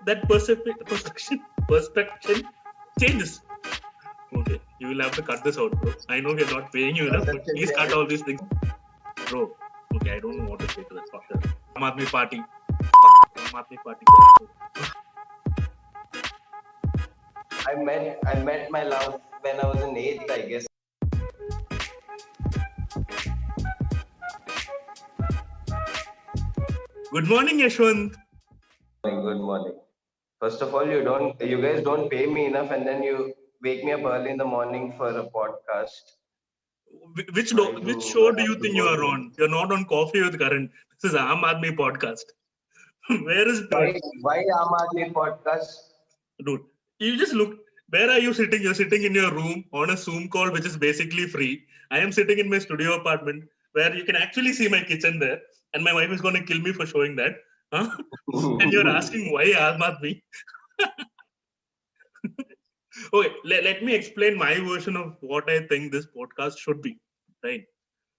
that perception changes. Okay, you will have to cut this out, bro. I know we're not paying you enough, but please cut all these things, bro. Okay, I don't know what to say to that fucker. Aam Aadmi Party. Fuck Aam Aadmi Party. I met my love when I was in 8th, I guess. Good morning, Yashwant. Good morning. First of all, you guys don't pay me enough, and then you wake me up early in the morning for a podcast. Which show do you think you are on? You're not on Coffee with Karan. This is Aam Aadmi podcast. Where is why Aam Aadmi podcast? Dude, you just look. Where are you sitting? You're sitting in your room on a Zoom call, which is basically free. I am sitting in my studio apartment where you can actually see my kitchen there, and my wife is going to kill me for showing that. Huh? And you're asking why Aam Aadmi? Okay, let me explain my version of what I think this podcast should be. Right.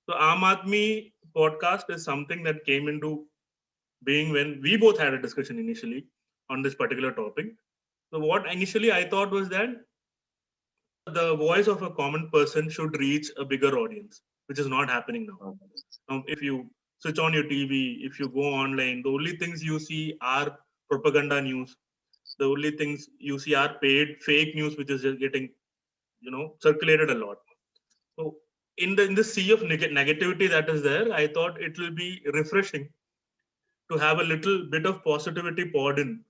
So Aam Aadmi podcast is something that came into being when we both had a discussion initially on this particular topic. So what initially I thought was that the voice of a common person should reach a bigger audience, which is not happening now. Now, if you switch on your TV, if you go online, the only things you see are propaganda news. The only things you see are paid fake news, which is just getting, circulated a lot. So in the sea of negativity that is there, I thought it will be refreshing to have a little bit of positivity poured in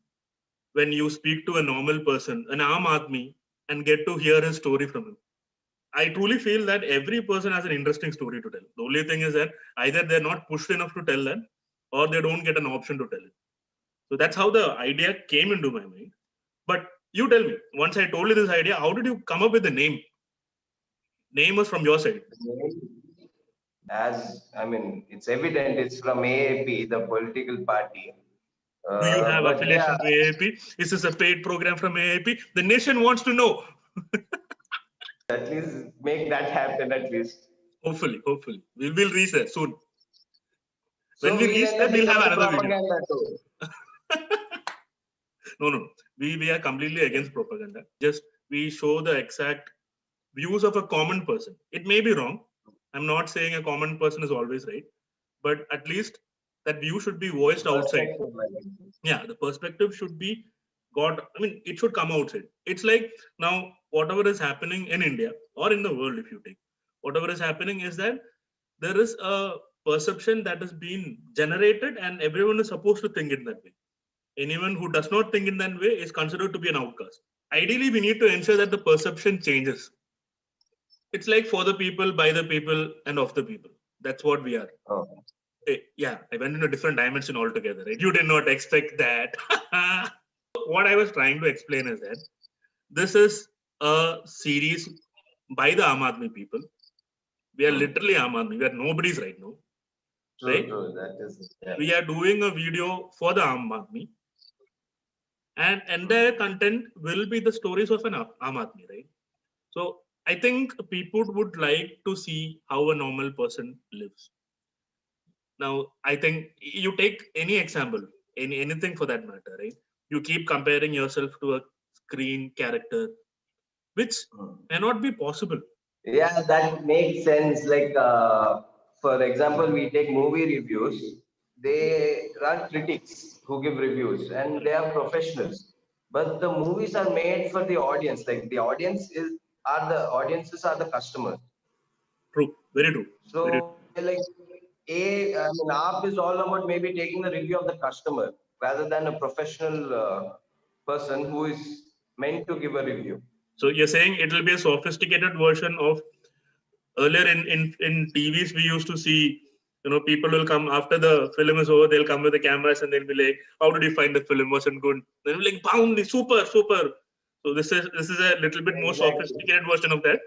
when you speak to a normal person, an Aam Aadmi, and get to hear his story from him. I truly feel that every person has an interesting story to tell. The only thing is that either they're not pushed enough to tell that, or they don't get an option to tell it. So that's how the idea came into my mind. But you tell me, once I told you this idea, how did you come up with the name? Name was from your side. It's evident it's from AAP, the political party. Do you have affiliation to AAP? Is this a paid program from AAP? The nation wants to know. At least make that happen at least. Hopefully. We will reach there soon. When we reach there, we'll have another video. No. We are completely against propaganda. Just we show the exact views of a common person. It may be wrong. I'm not saying a common person is always right, but at least that view should be voiced outside. Yeah, the perspective should be it should come outside. It's like now, whatever is happening in India or in the world, if you take, whatever is happening is that there is a perception that has been generated and everyone is supposed to think in that way. Anyone who does not think in that way is considered to be an outcast. Ideally, we need to ensure that the perception changes. It's like for the people, by the people, and of the people. That's what we are. Yeah, I went in a different dimension altogether. Right? You did not expect that. What I was trying to explain is that this is a series by the Aam Aadmi people. We are literally Aam Aadmi. We are nobodies right now. Right? We are doing a video for the Aam Aadmi. And entire content will be the stories of an Aam Aadmi, right? So I think people would like to see how a normal person lives. Now, I think you take any example, anything for that matter, right? You keep comparing yourself to a screen character, which may not be possible. Yeah, that makes sense. Like, for example, we take movie reviews. They run critics who give reviews, and they are professionals. But the movies are made for the audience. Like the audiences are the customers. True, very true. So, very true. app is all about maybe taking the review of the customer rather than a professional person who is meant to give a review. So you're saying it will be a sophisticated version of earlier in TVs we used to see, people will come after the film is over, they'll come with the cameras and they'll be like, how did you find the film? Wasn't good? They'll be like, bound, super. So this is a little bit more sophisticated version of that.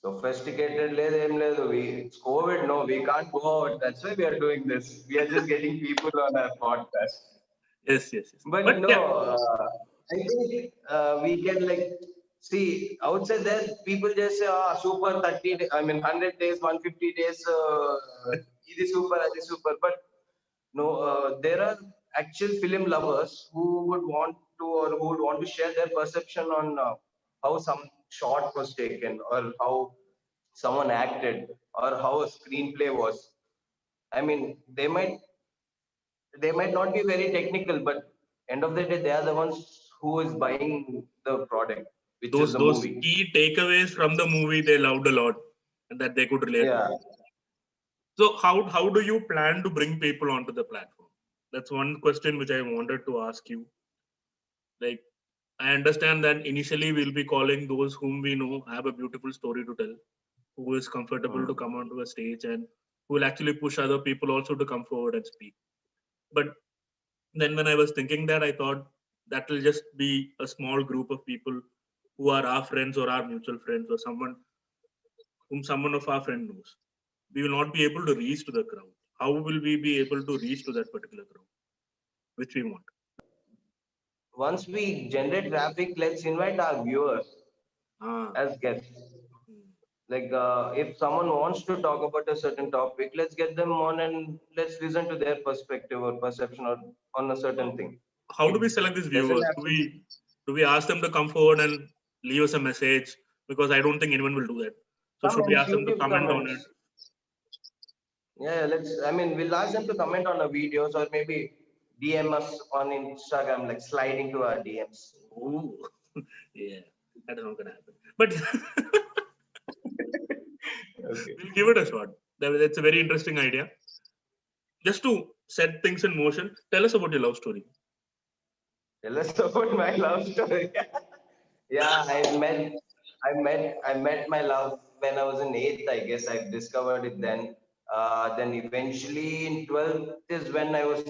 Sophisticated, it's COVID, no, we can't go out. That's why we are doing this. We are just getting people on our podcast. Yes. But no, I think we can see, outside there, people just say, ah, super 30, 100 days, 150 days, it is super, it is super. But no, there are actual film lovers who would want to, or who would want to share their perception on how some shot was taken, or how someone acted, or how a screenplay was. I mean, they might not be very technical, but end of the day, they are the ones who is buying the product, which is the Those movie. key takeaways from the movie they loved a lot and that they could relate Yeah. to. So how do you plan to bring people onto the platform? That's one question which I wanted to ask you. Like, I understand that initially we'll be calling those whom we know have a beautiful story to tell, who is comfortable to come onto a stage and who will actually push other people also to come forward and speak. But then when I was thinking that, I thought that will just be a small group of people who are our friends or our mutual friends or someone whom someone of our friend knows. We will not be able to reach to the crowd. How will we be able to reach to that particular crowd, which we want? Once we generate traffic, let's invite our viewers Ah, as guests. Like, if someone wants to talk about a certain topic, let's get them on and let's listen to their perspective or perception on a certain thing. how do It we select these doesn't viewers? have to. Do we ask them to come forward and leave us a message? Because I don't think anyone will do that. So should we Comments, ask them to YouTube comment on it? comments. Yeah, we'll ask them to comment on our videos, or maybe DM us on Instagram, like slide into our DMs. Oh, yeah, that is not gonna happen. But Okay. we'll give it a shot. That's a very interesting idea. Just to set things in motion, tell us about your love story. Tell us about my love story. Yeah, I met my love when I was in eighth. I guess I discovered it then. Then eventually in 12th is when I was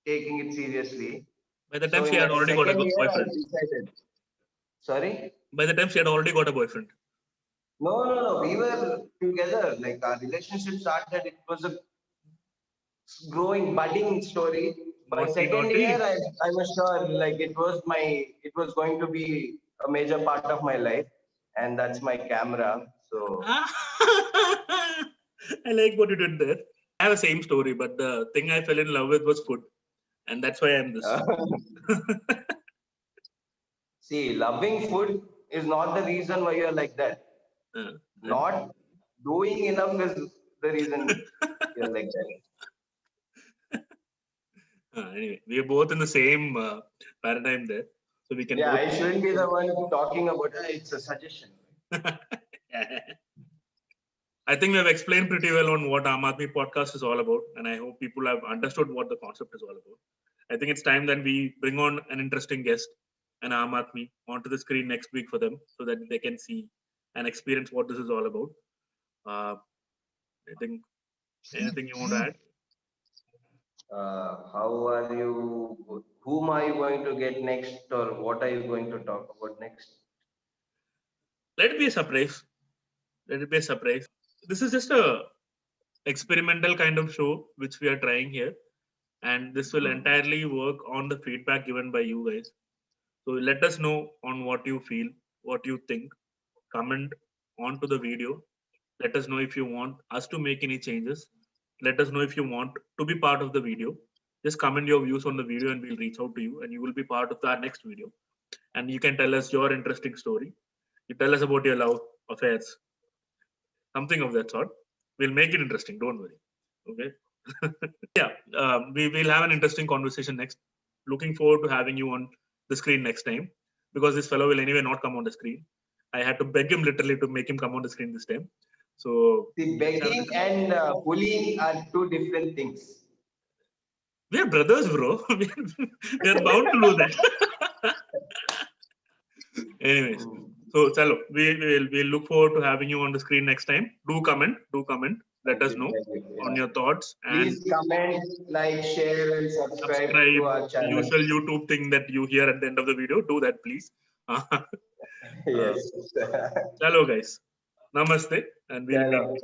taking it seriously. By the time So she in had my already got a second year, I boyfriend. decided. Sorry? By the time she had already got a boyfriend. No, no, no. We were together. Like our relationship started. It was a growing, budding story. By Naughty, second year, naughty. I was sure like it was going to be a major part of my life, and that's my camera. So I like what you did there. I have the same story, but the thing I fell in love with was food, and that's why I'm this. see, loving food is not the reason why you're like that. Then- Not doing enough is the reason you're like that. anyway, we are both in the same paradigm there, so we can Yeah, both. I shouldn't be the one talking about it. It's a suggestion. I think we have explained pretty well on what Aam Aadmi podcast is all about, and I hope people have understood what the concept is all about. I think it's time that we bring on an interesting guest, an Aam Aadmi, onto the screen next week for them, so that they can see and experience what this is all about. I think anything you want to add? How are you? Whom are you going to get next, or what are you going to talk about next? Let it be a surprise. Let it be a surprise. This is just a experimental kind of show which we are trying here, and this will entirely work on the feedback given by you guys. So let us know on what you feel, what you think. Comment onto the video. Let us know if you want us to make any changes. Let us know if you want to be part of the video. Just comment your views on the video and we'll reach out to you and you will be part of our next video. And you can tell us your interesting story. You tell us about your love affairs, something of that sort. We'll make it interesting. Don't worry. Okay. Yeah, we will have an interesting conversation next. Looking forward to having you on the screen next time because this fellow will anyway not come on the screen. I had to beg him literally to make him come on the screen this time. So See, begging and bullying are two different things. we are brothers, bro. We are bound to do that. Anyways, so chalo, we'll look forward to having you on the screen next time. Do comment. Let us know on your thoughts and Please comment, like, share, and subscribe subscribe. to our channel. Usual YouTube thing that you hear at the end of the video. Do that, please. Yes. Chalo, guys. Namaste, and we'll Chalo. meet.